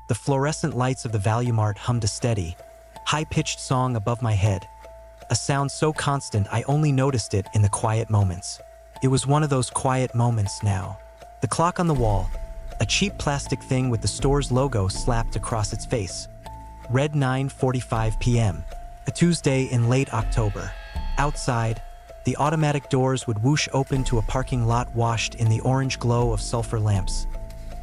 The fluorescent lights of the Value Mart hummed a steady, high-pitched song above my head, a sound so constant I only noticed it in the quiet moments. It was one of those quiet moments now. The clock on the wall, a cheap plastic thing with the store's logo slapped across its face. Read 9:45 p.m., a Tuesday in late October. Outside, the automatic doors would whoosh open to a parking lot washed in the orange glow of sulfur lamps.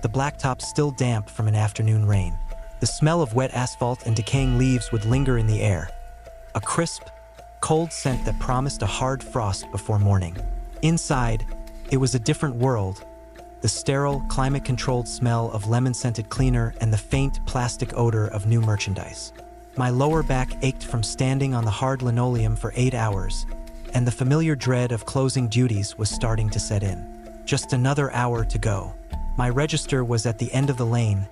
The blacktop still damp from an afternoon rain. The smell of wet asphalt and decaying leaves would linger in the air. A crisp, cold scent that promised a hard frost before morning. Inside, it was a different world. The sterile, climate-controlled smell of lemon-scented cleaner and the faint plastic odor of new merchandise. My lower back ached from standing on the hard linoleum for 8 hours, and the familiar dread of closing duties was starting to set in. Just another hour to go. My register was at the end of the lane,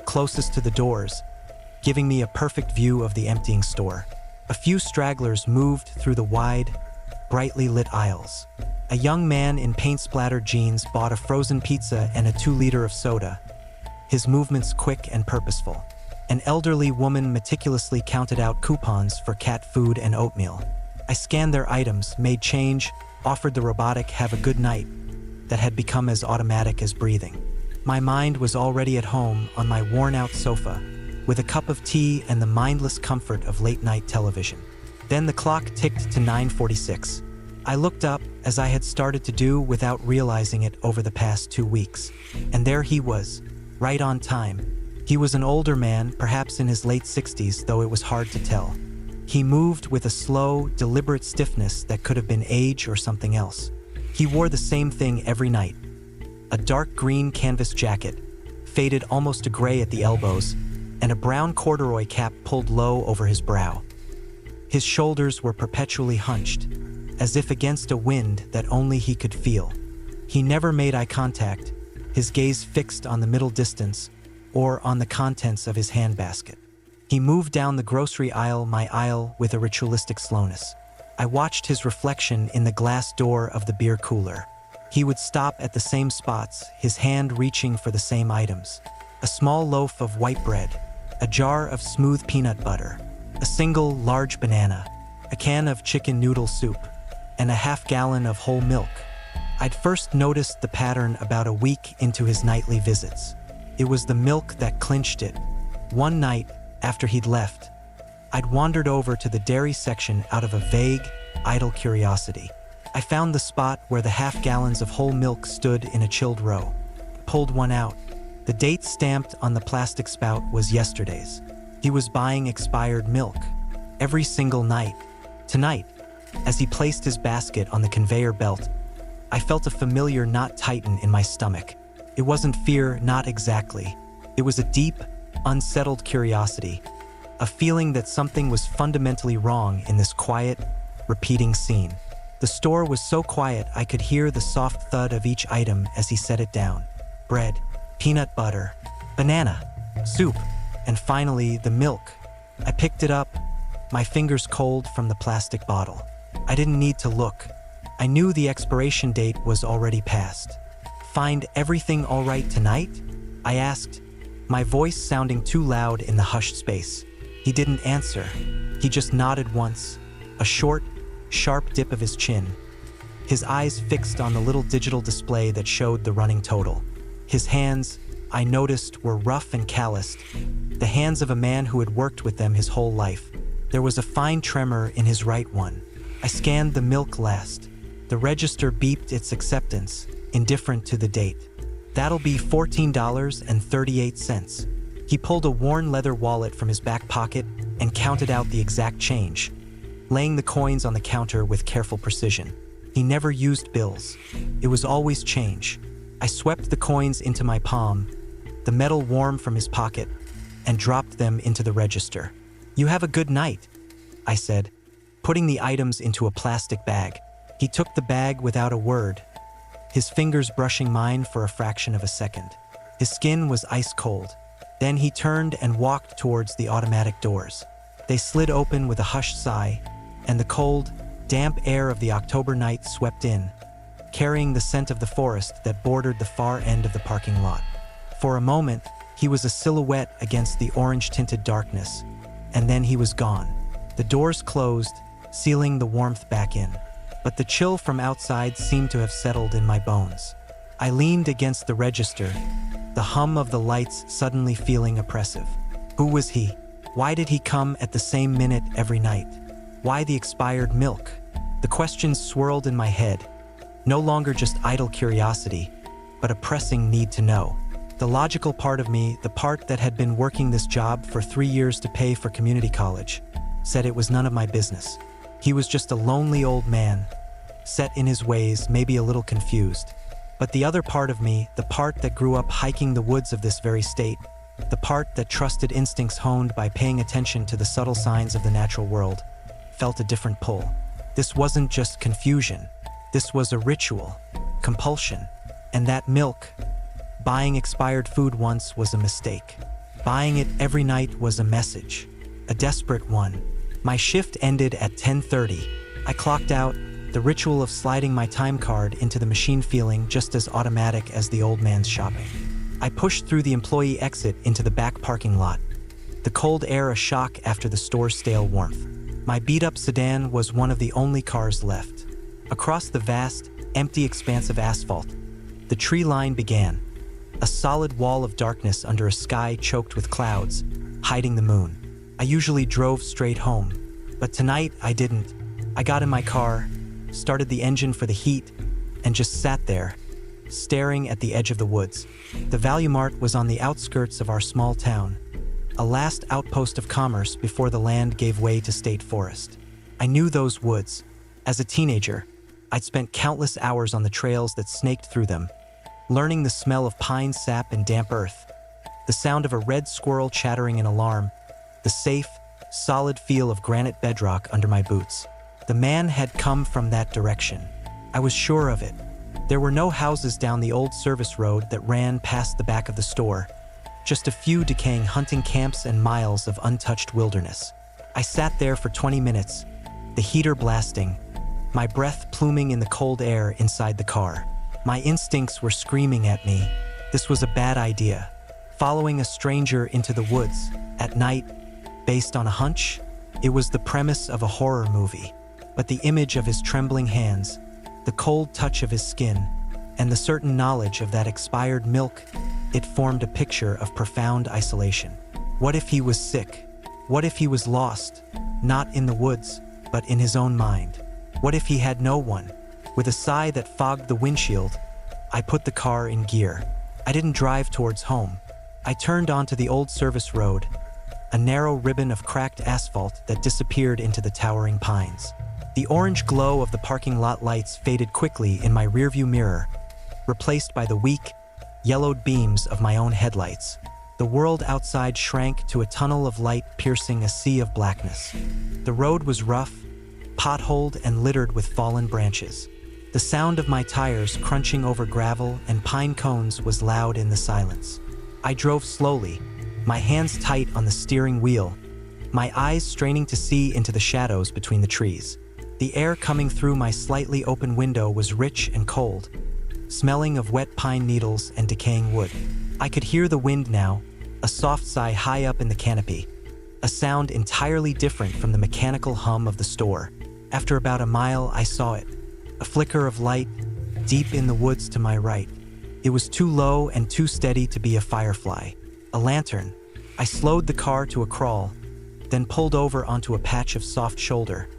closest to the doors, giving me a perfect view of the emptying store. A few stragglers moved through the wide, brightly lit aisles. A young man in paint-splattered jeans bought a frozen pizza and a 2-liter of soda, his movements quick and purposeful. An elderly woman meticulously counted out coupons for cat food and oatmeal. I scanned their items, made change, offered the robotic "have a good night" that had become as automatic as breathing. My mind was already at home on my worn-out sofa, with a cup of tea and the mindless comfort of late-night television. Then the clock ticked to 9:46. I looked up, as I had started to do without realizing it over the past 2 weeks. And there he was, right on time. He was an older man, perhaps in his late 60s, though it was hard to tell. He moved with a slow, deliberate stiffness that could have been age or something else. He wore the same thing every night. A dark green canvas jacket, faded almost to gray at the elbows, and a brown corduroy cap pulled low over his brow. His shoulders were perpetually hunched, as if against a wind that only he could feel. He never made eye contact, his gaze fixed on the middle distance or on the contents of his handbasket. He moved down the grocery aisle, my aisle, with a ritualistic slowness. I watched his reflection in the glass door of the beer cooler. He would stop at the same spots, his hand reaching for the same items. A small loaf of white bread, a jar of smooth peanut butter, a single large banana, a can of chicken noodle soup, and a half-gallon of whole milk. I'd first noticed the pattern about a week into his nightly visits. It was the milk that clinched it. One night, after he'd left, I'd wandered over to the dairy section out of a vague, idle curiosity. I found the spot where the half-gallons of whole milk stood in a chilled row. Pulled one out. The date stamped on the plastic spout was yesterday's. He was buying expired milk. Every single night. Tonight, as he placed his basket on the conveyor belt, I felt a familiar knot tighten in my stomach. It wasn't fear, not exactly. It was a deep, unsettled curiosity, a feeling that something was fundamentally wrong in this quiet, repeating scene. The store was so quiet I could hear the soft thud of each item as he set it down. Bread, peanut butter, banana, soup, and finally the milk. I picked it up, my fingers cold from the plastic bottle. I didn't need to look. I knew the expiration date was already past. "Find everything all right tonight?" I asked, my voice sounding too loud in the hushed space. He didn't answer. He just nodded once, a short, sharp dip of his chin. His eyes fixed on the little digital display that showed the running total. His hands, I noticed, were rough and calloused, the hands of a man who had worked with them his whole life. There was a fine tremor in his right one. I scanned the milk last. The register beeped its acceptance, indifferent to the date. "That'll be $14.38. He pulled a worn leather wallet from his back pocket and counted out the exact change, laying the coins on the counter with careful precision. He never used bills. It was always change. I swept the coins into my palm, the metal warm from his pocket, and dropped them into the register. "You have a good night," I said, putting the items into a plastic bag. He took the bag without a word, his fingers brushing mine for a fraction of a second. His skin was ice cold. Then he turned and walked towards the automatic doors. They slid open with a hushed sigh, and the cold, damp air of the October night swept in, carrying the scent of the forest that bordered the far end of the parking lot. For a moment, He was a silhouette against the orange-tinted darkness, and then he was gone. The doors closed, sealing the warmth back in. But the chill from outside seemed to have settled in my bones. I leaned against the register, the hum of the lights suddenly feeling oppressive. Who was he? Why did he come at the same minute every night? Why the expired milk? The questions swirled in my head, no longer just idle curiosity, but a pressing need to know. The logical part of me, the part that had been working this job for 3 years to pay for community college, said it was none of my business. He was just a lonely old man, set in his ways, maybe a little confused. But the other part of me, the part that grew up hiking the woods of this very state, the part that trusted instincts honed by paying attention to the subtle signs of the natural world, felt a different pull. This wasn't just confusion. This was a ritual, compulsion. And that milk, buying expired food once was a mistake. Buying it every night was a message, a desperate one. My shift ended at 10:30. I clocked out, the ritual of sliding my time card into the machine feeling just as automatic as the old man's shopping. I pushed through the employee exit into the back parking lot, the cold air a shock after the store's stale warmth. My beat-up sedan was one of the only cars left. Across the vast, empty expanse of asphalt, the tree line began, a solid wall of darkness under a sky choked with clouds, hiding the moon. I usually drove straight home, but tonight I didn't. I got in my car, started the engine for the heat, and just sat there, staring at the edge of the woods. The Value Mart was on the outskirts of our small town, a last outpost of commerce before the land gave way to state forest. I knew those woods. As a teenager, I'd spent countless hours on the trails that snaked through them, learning the smell of pine sap and damp earth, the sound of a red squirrel chattering in alarm, the safe, solid feel of granite bedrock under my boots. The man had come from that direction. I was sure of it. There were no houses down the old service road that ran past the back of the store, just a few decaying hunting camps and miles of untouched wilderness. I sat there for 20 minutes, the heater blasting, my breath pluming in the cold air inside the car. My instincts were screaming at me. This was a bad idea. Following a stranger into the woods at night, based on a hunch, it was the premise of a horror movie. But the image of his trembling hands, the cold touch of his skin, and the certain knowledge of that expired milk, it formed a picture of profound isolation. What if he was sick? What if he was lost, not in the woods, but in his own mind? What if he had no one? With a sigh that fogged the windshield, I put the car in gear. I didn't drive towards home. I turned onto the old service road, a narrow ribbon of cracked asphalt that disappeared into the towering pines. The orange glow of the parking lot lights faded quickly in my rearview mirror, replaced by the weak, yellowed beams of my own headlights. The world outside shrank to a tunnel of light piercing a sea of blackness. The road was rough, potholed and littered with fallen branches. The sound of my tires crunching over gravel and pine cones was loud in the silence. I drove slowly, my hands tight on the steering wheel, my eyes straining to see into the shadows between the trees. The air coming through my slightly open window was rich and cold, smelling of wet pine needles and decaying wood. I could hear the wind now, a soft sigh high up in the canopy, a sound entirely different from the mechanical hum of the store. After about a mile, I saw it, a flicker of light deep in the woods to my right. It was too low and too steady to be a firefly. A lantern. I slowed the car to a crawl, then pulled over onto a patch of soft shoulder,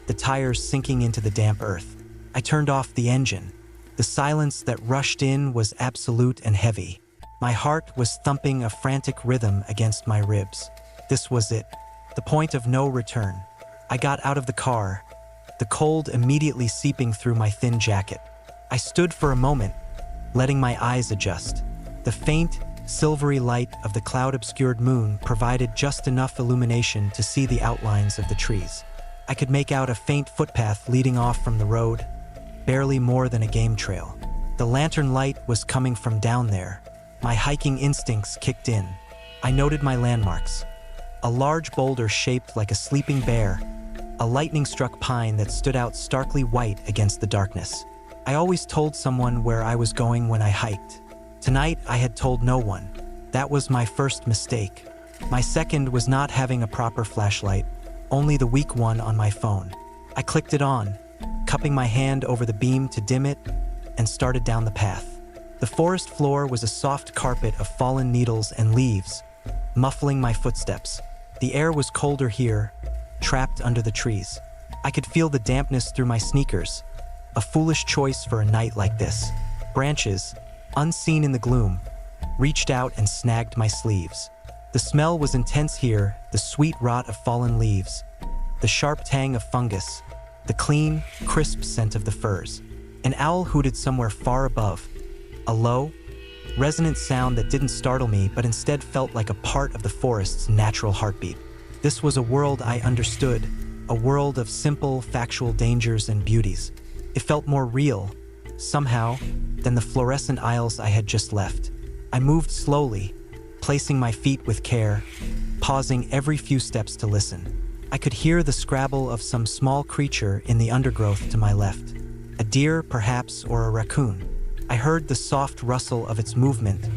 the tires sinking into the damp earth. I turned off the engine. The silence that rushed in was absolute and heavy. My heart was thumping a frantic rhythm against my ribs. This was it, the point of no return. I got out of the car, the cold immediately seeping through my thin jacket. I stood for a moment, letting my eyes adjust. The faint, silvery light of the cloud-obscured moon provided just enough illumination to see the outlines of the trees. I could make out a faint footpath leading off from the road, barely more than a game trail. The lantern light was coming from down there. My hiking instincts kicked in. I noted my landmarks. A large boulder shaped like a sleeping bear, a lightning-struck pine that stood out starkly white against the darkness. I always told someone where I was going when I hiked. Tonight, I had told no one. That was my first mistake. My second was not having a proper flashlight, only the weak one on my phone. I clicked it on, cupping my hand over the beam to dim it, and started down the path. The forest floor was a soft carpet of fallen needles and leaves, muffling my footsteps. The air was colder here, trapped under the trees. I could feel the dampness through my sneakers, a foolish choice for a night like this. Branches, unseen in the gloom, reached out and snagged my sleeves. The smell was intense here, the sweet rot of fallen leaves, the sharp tang of fungus, the clean, crisp scent of the firs. An owl hooted somewhere far above, a low, resonant sound that didn't startle me but instead felt like a part of the forest's natural heartbeat. This was a world I understood, a world of simple, factual dangers and beauties. It felt more real, somehow, than the fluorescent aisles I had just left. I moved slowly, placing my feet with care, pausing every few steps to listen. I could hear the scrabble of some small creature in the undergrowth to my left. A deer, perhaps, or a raccoon. I heard the soft rustle of its movement,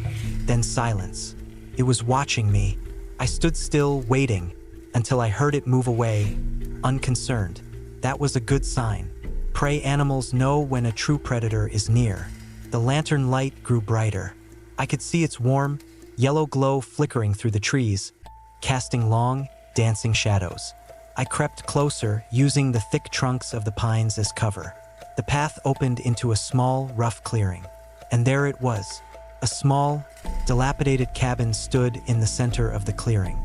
then silence. It was watching me. I stood still, waiting, until I heard it move away, unconcerned. That was a good sign. Prey animals know when a true predator is near. The lantern light grew brighter. I could see its warm, yellow glow flickering through the trees, casting long, dancing shadows. I crept closer, using the thick trunks of the pines as cover. The path opened into a small, rough clearing. And there it was. A small, dilapidated cabin stood in the center of the clearing.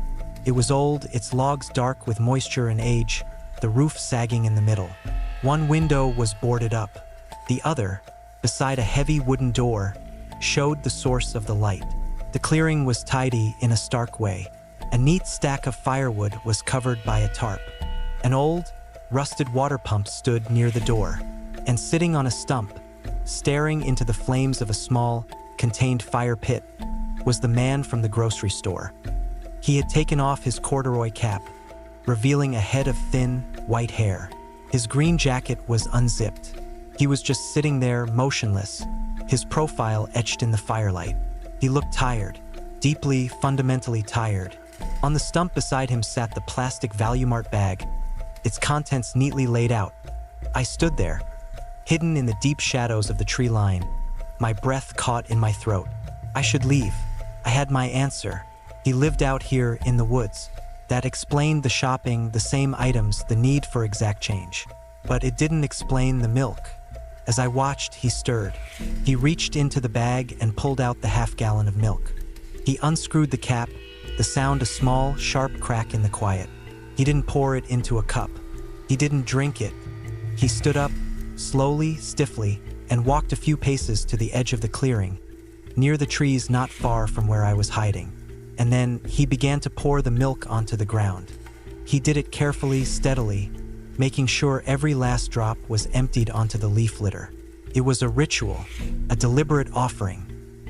It was old, its logs dark with moisture and age, the roof sagging in the middle. One window was boarded up. The other, beside a heavy wooden door, showed the source of the light. The clearing was tidy in a stark way. A neat stack of firewood was covered by a tarp. An old, rusted water pump stood near the door, and sitting on a stump, staring into the flames of a small, contained fire pit, was the man from the grocery store. He had taken off his corduroy cap, revealing a head of thin, white hair. His green jacket was unzipped. He was just sitting there, motionless, his profile etched in the firelight. He looked tired, deeply, fundamentally tired. On the stump beside him sat the plastic Valu-Mart bag, its contents neatly laid out. I stood there, hidden in the deep shadows of the tree line, my breath caught in my throat. I should leave. I had my answer. He lived out here in the woods. That explained the shopping, the same items, the need for exact change. But it didn't explain the milk. As I watched, he stirred. He reached into the bag and pulled out the half-gallon of milk. He unscrewed the cap, the sound a small, sharp crack in the quiet. He didn't pour it into a cup. He didn't drink it. He stood up, slowly, stiffly, and walked a few paces to the edge of the clearing, near the trees not far from where I was hiding. And then he began to pour the milk onto the ground. He did it carefully, steadily, making sure every last drop was emptied onto the leaf litter. It was a ritual, a deliberate offering.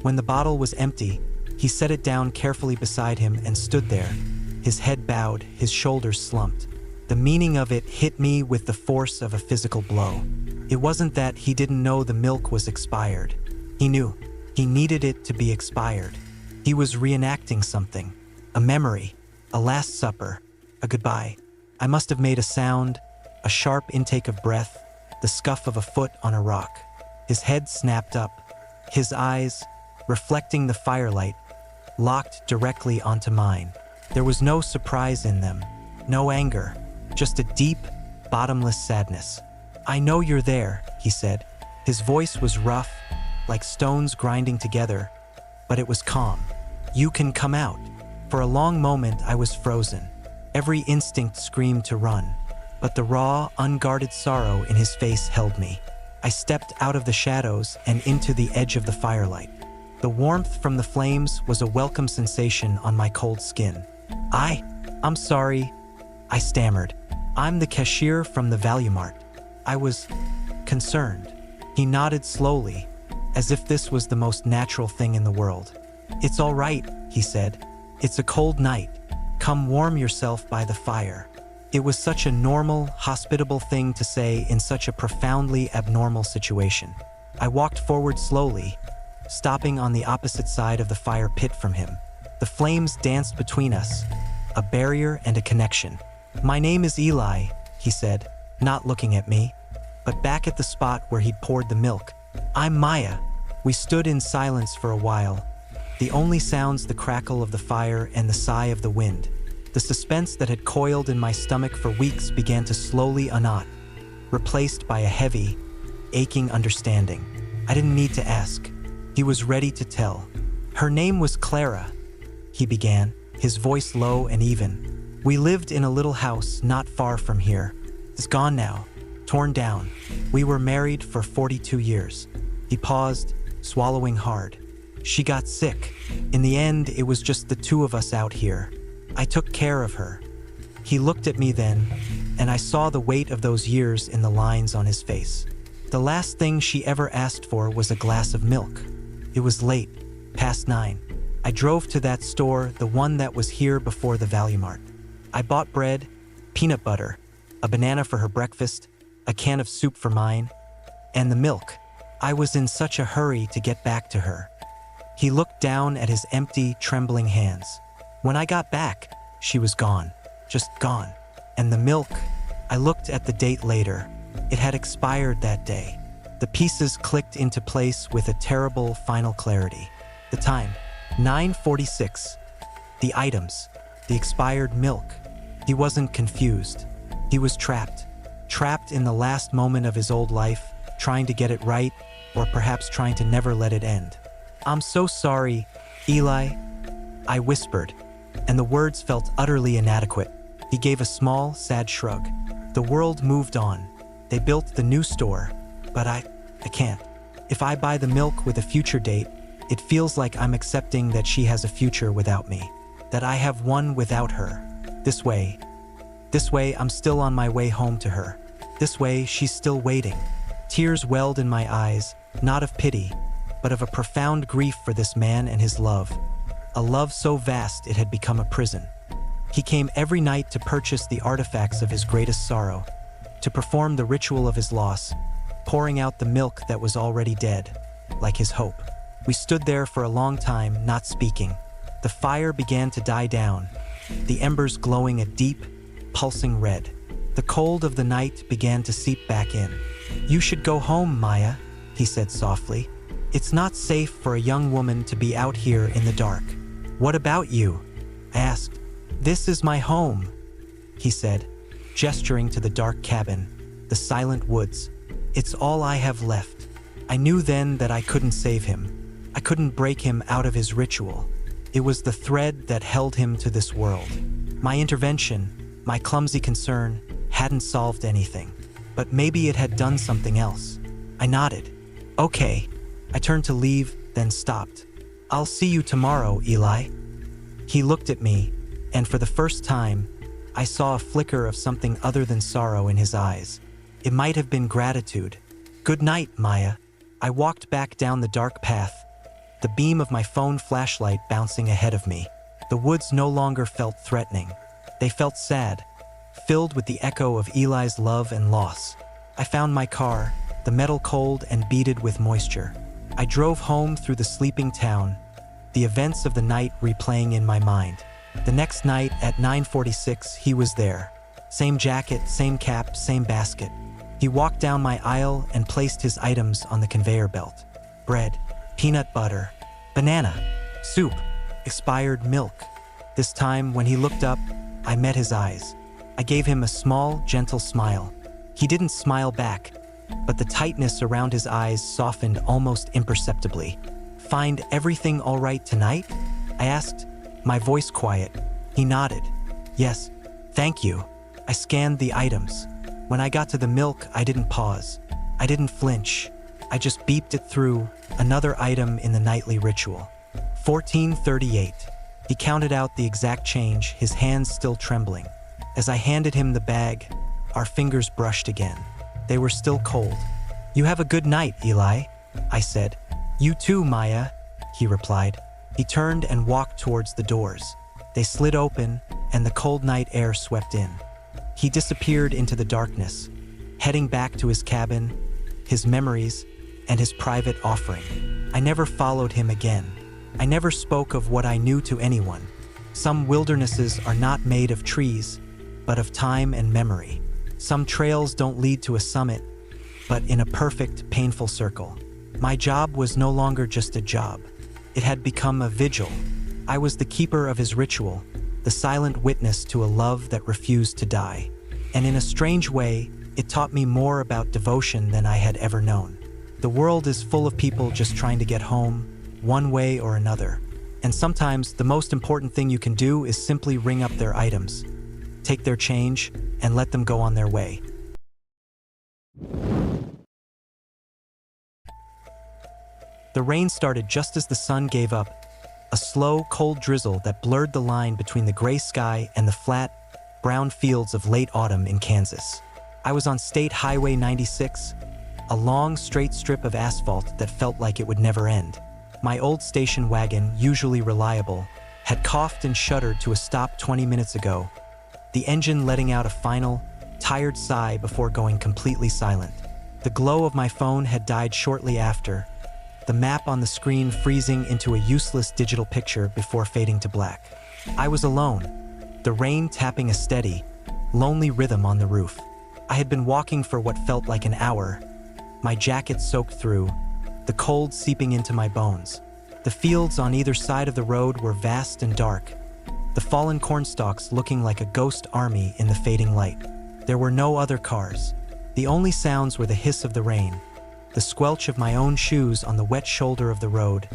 When the bottle was empty, he set it down carefully beside him and stood there, his head bowed, his shoulders slumped. The meaning of it hit me with the force of a physical blow. It wasn't that he didn't know the milk was expired. He knew. He needed it to be expired. He was reenacting something, a memory, a last supper, a goodbye. I must have made a sound, a sharp intake of breath, the scuff of a foot on a rock. His head snapped up, his eyes, reflecting the firelight, locked directly onto mine. There was no surprise in them, no anger, just a deep, bottomless sadness. "I know you're there," he said. His voice was rough, like stones grinding together, but it was calm. "You can come out." For a long moment, I was frozen. Every instinct screamed to run, but the raw, unguarded sorrow in his face held me. I stepped out of the shadows and into the edge of the firelight. The warmth from the flames was a welcome sensation on my cold skin. I'm sorry," I stammered. "I'm the cashier from the Valu-Mart." I was concerned. He nodded slowly, as if this was the most natural thing in the world. "It's all right," he said. "It's a cold night. Come warm yourself by the fire." It was such a normal, hospitable thing to say in such a profoundly abnormal situation. I walked forward slowly, stopping on the opposite side of the fire pit from him. The flames danced between us, a barrier and a connection. "My name is Eli," he said, not looking at me, but back at the spot where he'd poured the milk. "I'm Maya." We stood in silence for a while, the only sounds the crackle of the fire and the sigh of the wind. The suspense that had coiled in my stomach for weeks began to slowly unknot, replaced by a heavy, aching understanding. I didn't need to ask. He was ready to tell. "Her name was Clara," he began, his voice low and even. "We lived in a little house not far from here. It's gone now, torn down. We were married for 42 years. He paused, swallowing hard. "She got sick. In the end, it was just the two of us out here. I took care of her." He looked at me then, and I saw the weight of those years in the lines on his face. The last thing she ever asked for was a glass of milk. It was late, past 9. I drove to that store, the one that was here before the Value Mart. I bought bread, peanut butter, a banana for her breakfast, a can of soup for mine, and the milk. I was in such a hurry to get back to her. He looked down at his empty, trembling hands. When I got back, she was gone, just gone. And the milk, I looked at the date later. It had expired that day. The pieces clicked into place with a terrible final clarity. The time, 9:46. The items, the expired milk. He wasn't confused. He was trapped. Trapped in the last moment of his old life, trying to get it right, or perhaps trying to never let it end. "I'm so sorry, Eli," I whispered, and the words felt utterly inadequate. He gave a small, sad shrug. "The world moved on. They built the new store, but I can't. If I buy the milk with a future date, it feels like I'm accepting that she has a future without me, that I have one without her. This way, I'm still on my way home to her. This way, she's still waiting." Tears welled in my eyes, not of pity, but of a profound grief for this man and his love. A love so vast it had become a prison. He came every night to purchase the artifacts of his greatest sorrow, to perform the ritual of his loss, pouring out the milk that was already dead, like his hope. We stood there for a long time, not speaking. The fire began to die down, the embers glowing a deep, pulsing red. The cold of the night began to seep back in. "You should go home, Maya," he said softly. "It's not safe for a young woman to be out here in the dark." "What about you?" I asked. "This is my home," he said, gesturing to the dark cabin, the silent woods. "It's all I have left." I knew then that I couldn't save him. I couldn't break him out of his ritual. It was the thread that held him to this world. My intervention, my clumsy concern, hadn't solved anything, but maybe it had done something else. I nodded. "Okay." I turned to leave, then stopped. "I'll see you tomorrow, Eli." He looked at me, and for the first time, I saw a flicker of something other than sorrow in his eyes. It might have been gratitude. "Good night, Maya." I walked back down the dark path, the beam of my phone flashlight bouncing ahead of me. The woods no longer felt threatening. They felt sad, filled with the echo of Eli's love and loss. I found my car, the metal cold and beaded with moisture. I drove home through the sleeping town, the events of the night replaying in my mind. The next night at 9:46, he was there. Same jacket, same cap, same basket. He walked down my aisle and placed his items on the conveyor belt. Bread, peanut butter, banana, soup, expired milk. This time, when he looked up, I met his eyes. I gave him a small, gentle smile. He didn't smile back, but the tightness around his eyes softened almost imperceptibly. "Find everything all right tonight?" I asked, my voice quiet. He nodded. "Yes, thank you." I scanned the items. When I got to the milk, I didn't pause. I didn't flinch. I just beeped it through, another item in the nightly ritual. 1438. He counted out the exact change, his hands still trembling. As I handed him the bag, our fingers brushed again. They were still cold. "You have a good night, Eli," I said. "You too, Maya," he replied. He turned and walked towards the doors. They slid open, and the cold night air swept in. He disappeared into the darkness, heading back to his cabin, his memories, and his private offering. I never followed him again. I never spoke of what I knew to anyone. Some wildernesses are not made of trees, but of time and memory. Some trails don't lead to a summit, but in a perfect, painful circle. My job was no longer just a job. It had become a vigil. I was the keeper of his ritual, the silent witness to a love that refused to die. And in a strange way, it taught me more about devotion than I had ever known. The world is full of people just trying to get home, one way or another. And sometimes the most important thing you can do is simply ring up their items, take their change, and let them go on their way. The rain started just as the sun gave up, a slow, cold drizzle that blurred the line between the gray sky and the flat, brown fields of late autumn in Kansas. I was on State Highway 96, a long, straight strip of asphalt that felt like it would never end. My old station wagon, usually reliable, had coughed and shuddered to a stop 20 minutes ago, the engine letting out a final, tired sigh before going completely silent. The glow of my phone had died shortly after, the map on the screen freezing into a useless digital picture before fading to black. I was alone, the rain tapping a steady, lonely rhythm on the roof. I had been walking for what felt like an hour, my jacket soaked through, the cold seeping into my bones. The fields on either side of the road were vast and dark, the fallen cornstalks looking like a ghost army in the fading light. There were no other cars. The only sounds were the hiss of the rain, the squelch of my own shoes on the wet shoulder of the road,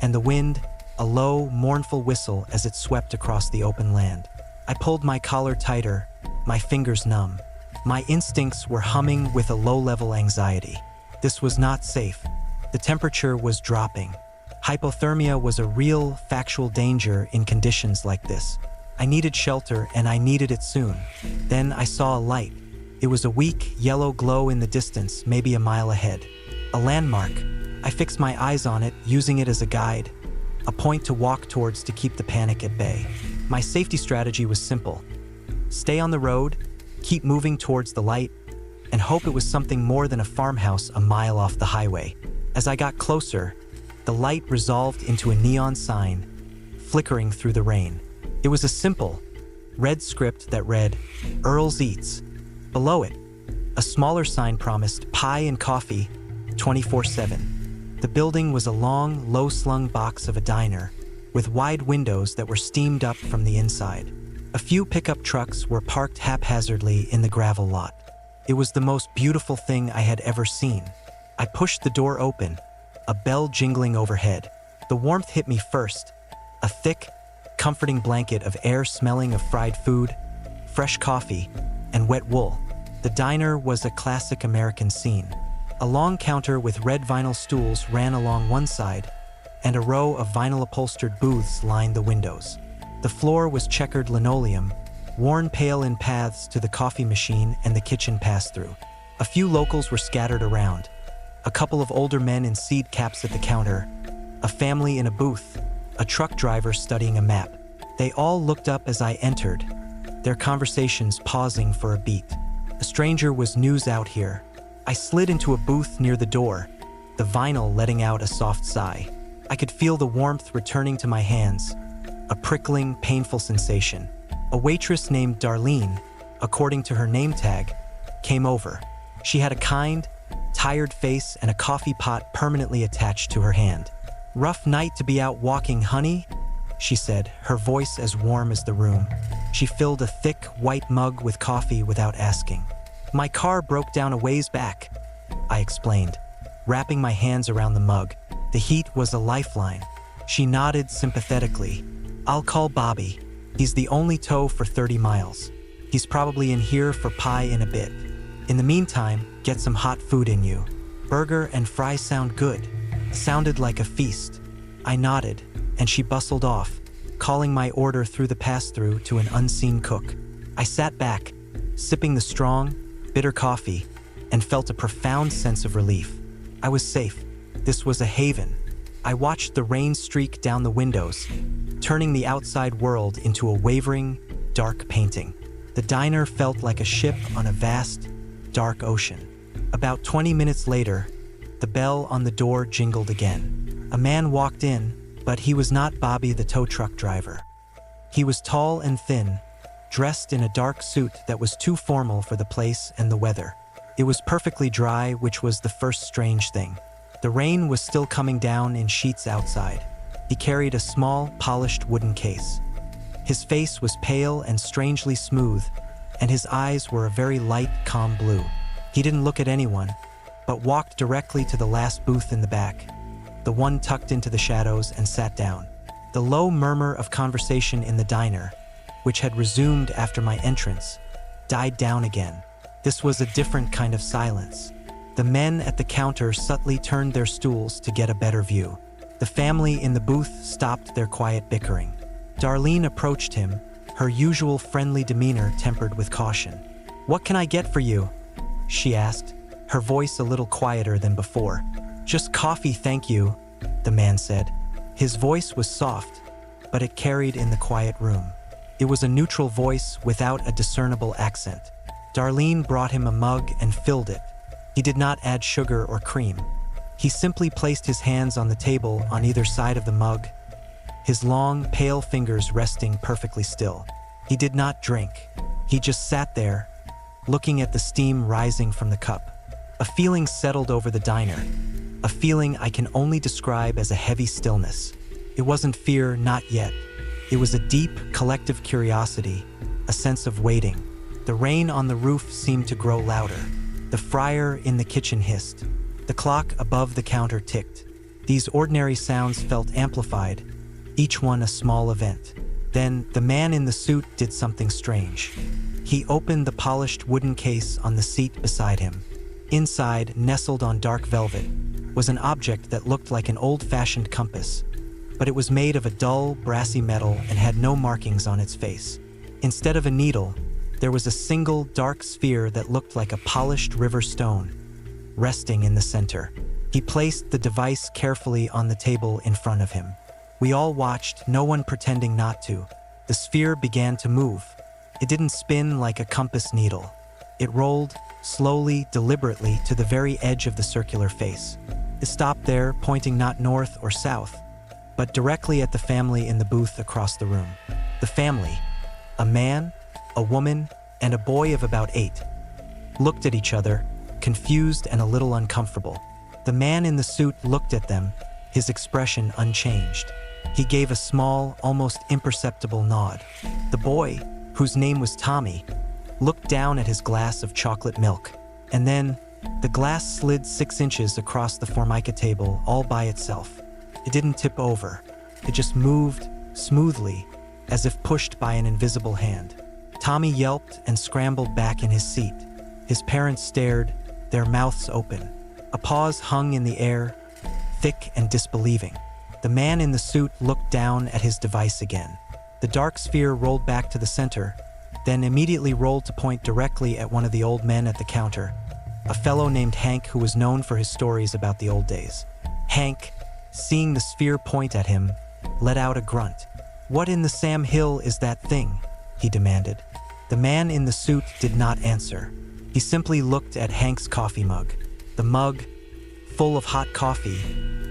and the wind, a low, mournful whistle as it swept across the open land. I pulled my collar tighter, my fingers numb. My instincts were humming with a low-level anxiety. This was not safe. The temperature was dropping. Hypothermia was a real, factual danger in conditions like this. I needed shelter, and I needed it soon. Then I saw a light. It was a weak, yellow glow in the distance, maybe a mile ahead. A landmark. I fixed my eyes on it, using it as a guide, a point to walk towards to keep the panic at bay. My safety strategy was simple. Stay on the road, keep moving towards the light, and hope it was something more than a farmhouse a mile off the highway. As I got closer, the light resolved into a neon sign, flickering through the rain. It was a simple, red script that read, "Earl's Eats." Below it, a smaller sign promised pie and coffee, 24/7. The building was a long, low-slung box of a diner, with wide windows that were steamed up from the inside. A few pickup trucks were parked haphazardly in the gravel lot. It was the most beautiful thing I had ever seen. I pushed the door open, a bell jingling overhead. The warmth hit me first, a thick, comforting blanket of air smelling of fried food, fresh coffee, and wet wool. The diner was a classic American scene. A long counter with red vinyl stools ran along one side, and a row of vinyl-upholstered booths lined the windows. The floor was checkered linoleum, worn pale in paths to the coffee machine and the kitchen pass-through. A few locals were scattered around, a couple of older men in seed caps at the counter, a family in a booth, a truck driver studying a map. They all looked up as I entered, their conversations pausing for a beat. A stranger was news out here. I slid into a booth near the door, the vinyl letting out a soft sigh. I could feel the warmth returning to my hands, a prickling, painful sensation. A waitress named Darlene, according to her name tag, came over. She had a kind, tired face and a coffee pot permanently attached to her hand. "Rough night to be out walking, honey?" she said, her voice as warm as the room. She filled a thick, white mug with coffee without asking. "My car broke down a ways back," I explained, wrapping my hands around the mug. The heat was a lifeline. She nodded sympathetically. "I'll call Bobby. He's the only tow for 30 miles. He's probably in here for pie in a bit. In the meantime, get some hot food in you. Burger and fries sound good." Sounded like a feast. I nodded, and she bustled off, calling my order through the pass-through to an unseen cook. I sat back, sipping the strong, bitter coffee, and felt a profound sense of relief. I was safe. This was a haven. I watched the rain streak down the windows, turning the outside world into a wavering, dark painting. The diner felt like a ship on a vast, dark ocean. About 20 minutes later, the bell on the door jingled again. A man walked in, But he was not Bobby the tow truck driver. He was tall and thin, dressed in a dark suit that was too formal for the place and the weather. It was perfectly dry, which was the first strange thing. The rain was still coming down in sheets outside. He carried a small, polished wooden case. His face was pale and strangely smooth, and his eyes were a very light, calm blue. He didn't look at anyone, but walked directly to the last booth in the back, the one tucked into the shadows, and sat down. The low murmur of conversation in the diner, which had resumed after my entrance, died down again. This was a different kind of silence. The men at the counter subtly turned their stools to get a better view. The family in the booth stopped their quiet bickering. Darlene approached him, her usual friendly demeanor tempered with caution. "What can I get for you?" she asked, her voice a little quieter than before. "Just coffee, thank you," the man said. His voice was soft, but it carried in the quiet room. It was a neutral voice without a discernible accent. Darlene brought him a mug and filled it. He did not add sugar or cream. He simply placed his hands on the table on either side of the mug, his long, pale fingers resting perfectly still. He did not drink. He just sat there, looking at the steam rising from the cup. A feeling settled over the diner, a feeling I can only describe as a heavy stillness. It wasn't fear, not yet. It was a deep, collective curiosity, a sense of waiting. The rain on the roof seemed to grow louder. The fryer in the kitchen hissed. The clock above the counter ticked. These ordinary sounds felt amplified, each one a small event. Then the man in the suit did something strange. He opened the polished wooden case on the seat beside him. Inside, nestled on dark velvet, was an object that looked like an old-fashioned compass, but it was made of a dull, brassy metal and had no markings on its face. Instead of a needle, there was a single dark sphere that looked like a polished river stone, resting in the center. He placed the device carefully on the table in front of him. We all watched, no one pretending not to. The sphere began to move. It didn't spin like a compass needle. It rolled, slowly, deliberately, to the very edge of the circular face. It stopped there, pointing not north or south, but directly at the family in the booth across the room. The family, a man, a woman, and a boy of about 8, looked at each other, confused and a little uncomfortable. The man in the suit looked at them, his expression unchanged. He gave a small, almost imperceptible nod. The boy, whose name was Tommy, looked down at his glass of chocolate milk, and then the glass slid 6 inches across the formica table all by itself. It didn't tip over. It just moved smoothly, as if pushed by an invisible hand. Tommy yelped and scrambled back in his seat. His parents stared, their mouths open. A pause hung in the air, thick and disbelieving. The man in the suit looked down at his device again. The dark sphere rolled back to the center, then immediately rolled to point directly at one of the old men at the counter, a fellow named Hank who was known for his stories about the old days. Hank, seeing the sphere point at him, let out a grunt. "What in the Sam Hill is that thing?" he demanded. The man in the suit did not answer. He simply looked at Hank's coffee mug. The mug, full of hot coffee,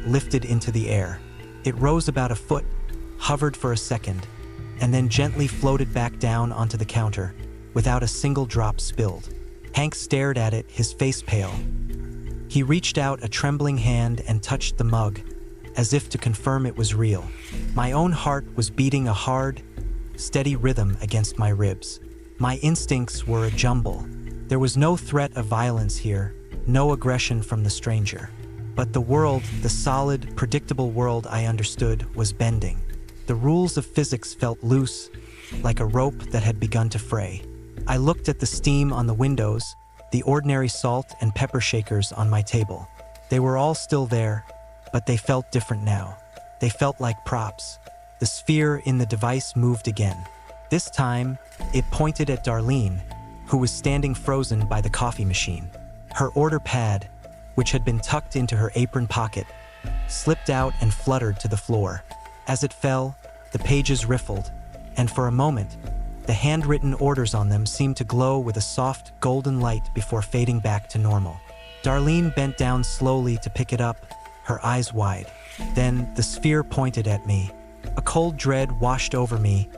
lifted into the air. It rose about a foot, hovered for a second, and then gently floated back down onto the counter, without a single drop spilled. Hank stared at it, his face pale. He reached out a trembling hand and touched the mug, as if to confirm it was real. My own heart was beating a hard, steady rhythm against my ribs. My instincts were a jumble. There was no threat of violence here, no aggression from the stranger. But the world, the solid, predictable world I understood, was bending. The rules of physics felt loose, like a rope that had begun to fray. I looked at the steam on the windows, the ordinary salt and pepper shakers on my table. They were all still there, but they felt different now. They felt like props. The sphere in the device moved again. This time, it pointed at Darlene, who was standing frozen by the coffee machine. Her order pad, which had been tucked into her apron pocket, slipped out and fluttered to the floor. As it fell, the pages riffled, and for a moment, the handwritten orders on them seemed to glow with a soft, golden light before fading back to normal. Darlene bent down slowly to pick it up, her eyes wide. Then the sphere pointed at me. A cold dread washed over me,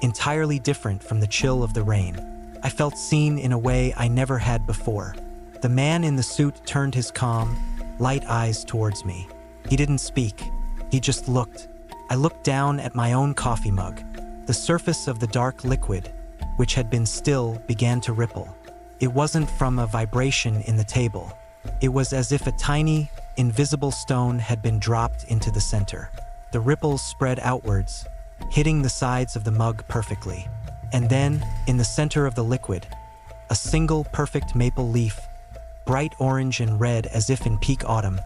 entirely different from the chill of the rain. I felt seen in a way I never had before. The man in the suit turned his calm, light eyes towards me. He didn't speak. He just looked. I looked down at my own coffee mug. The surface of the dark liquid, which had been still, began to ripple. It wasn't from a vibration in the table. It was as if a tiny, invisible stone had been dropped into the center. The ripples spread outwards, hitting the sides of the mug perfectly. And then, in the center of the liquid, a single perfect maple leaf, bright orange and red as if in peak autumn,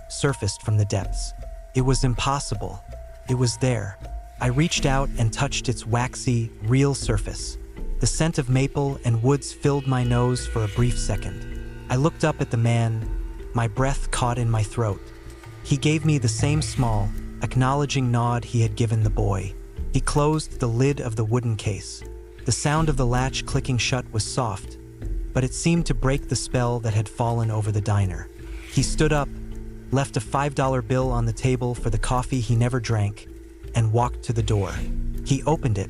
surfaced from the depths. It was impossible. It was there. I reached out and touched its waxy, real surface. The scent of maple and woods filled my nose for a brief second. I looked up at the man, my breath caught in my throat. He gave me the same small, acknowledging nod he had given the boy. He closed the lid of the wooden case. The sound of the latch clicking shut was soft, but it seemed to break the spell that had fallen over the diner. He stood up, left a $5 bill on the table for the coffee he never drank, and walked to the door. He opened it,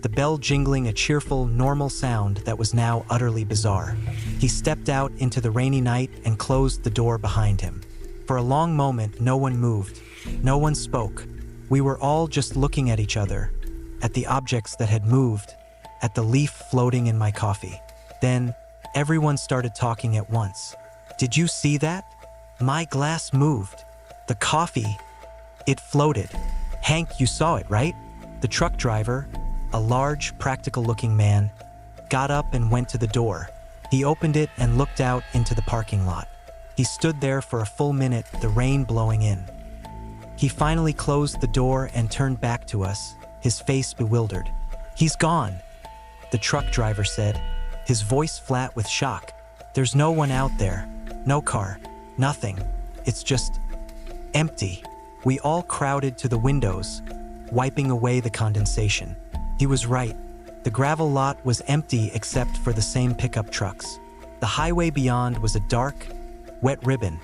the bell jingling a cheerful, normal sound that was now utterly bizarre. He stepped out into the rainy night and closed the door behind him. For a long moment, no one moved. No one spoke. We were all just looking at each other, at the objects that had moved, at the leaf floating in my coffee. Then, everyone started talking at once. "Did you see that? My glass moved. The coffee, it floated. Hank, you saw it, right?" The truck driver, a large, practical-looking man, got up and went to the door. He opened it and looked out into the parking lot. He stood there for a full minute, the rain blowing in. He finally closed the door and turned back to us, his face bewildered. "He's gone," the truck driver said, his voice flat with shock. "There's no one out there. No car. Nothing. It's just empty." We all crowded to the windows, wiping away the condensation. He was right. The gravel lot was empty except for the same pickup trucks. The highway beyond was a dark, wet ribbon,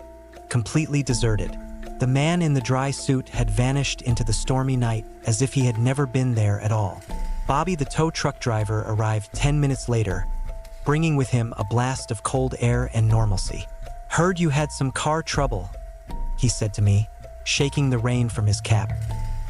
completely deserted. The man in the dry suit had vanished into the stormy night as if he had never been there at all. Bobby, the tow truck driver, arrived 10 minutes later, bringing with him a blast of cold air and normalcy. "Heard you had some car trouble," he said to me, shaking the rain from his cap.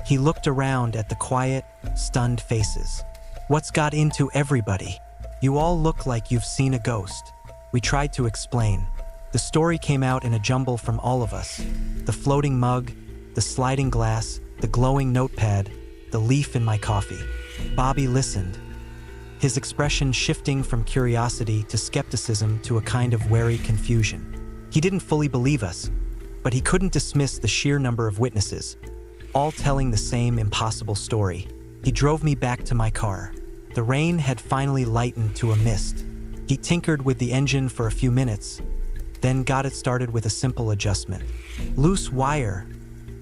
He looked around at the quiet, stunned faces. "What's got into everybody? You all look like you've seen a ghost." We tried to explain. The story came out in a jumble from all of us. The floating mug, the sliding glass, the glowing notepad, the leaf in my coffee. Bobby listened, his expression shifting from curiosity to skepticism to a kind of wary confusion. He didn't fully believe us, but he couldn't dismiss the sheer number of witnesses, all telling the same impossible story. He drove me back to my car. The rain had finally lightened to a mist. He tinkered with the engine for a few minutes, then got it started with a simple adjustment. "Loose wire,"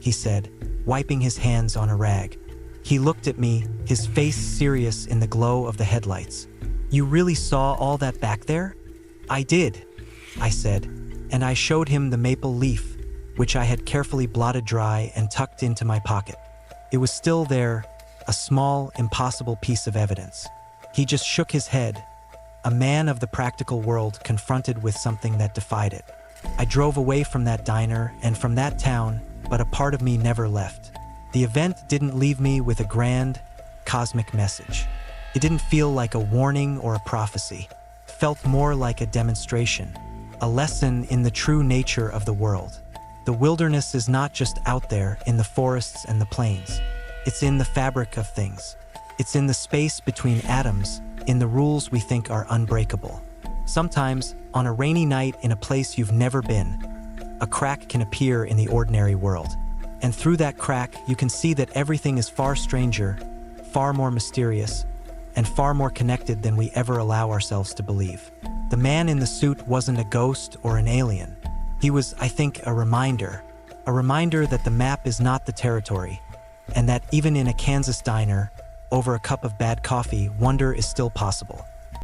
he said, wiping his hands on a rag. He looked at me, his face serious in the glow of the headlights. "You really saw all that back there?" "I did," I said, and I showed him the maple leaf, which I had carefully blotted dry and tucked into my pocket. It was still there, a small, impossible piece of evidence. He just shook his head, a man of the practical world confronted with something that defied it. I drove away from that diner and from that town, but a part of me never left. The event didn't leave me with a grand, cosmic message. It didn't feel like a warning or a prophecy. It felt more like a demonstration, a lesson in the true nature of the world. The wilderness is not just out there in the forests and the plains. It's in the fabric of things. It's in the space between atoms, in the rules we think are unbreakable. Sometimes, on a rainy night in a place you've never been, a crack can appear in the ordinary world. And through that crack, you can see that everything is far stranger, far more mysterious, and far more connected than we ever allow ourselves to believe. The man in the suit wasn't a ghost or an alien. He was, I think, a reminder that the map is not the territory, and that even in a Kansas diner, over a cup of bad coffee, wonder is still possible.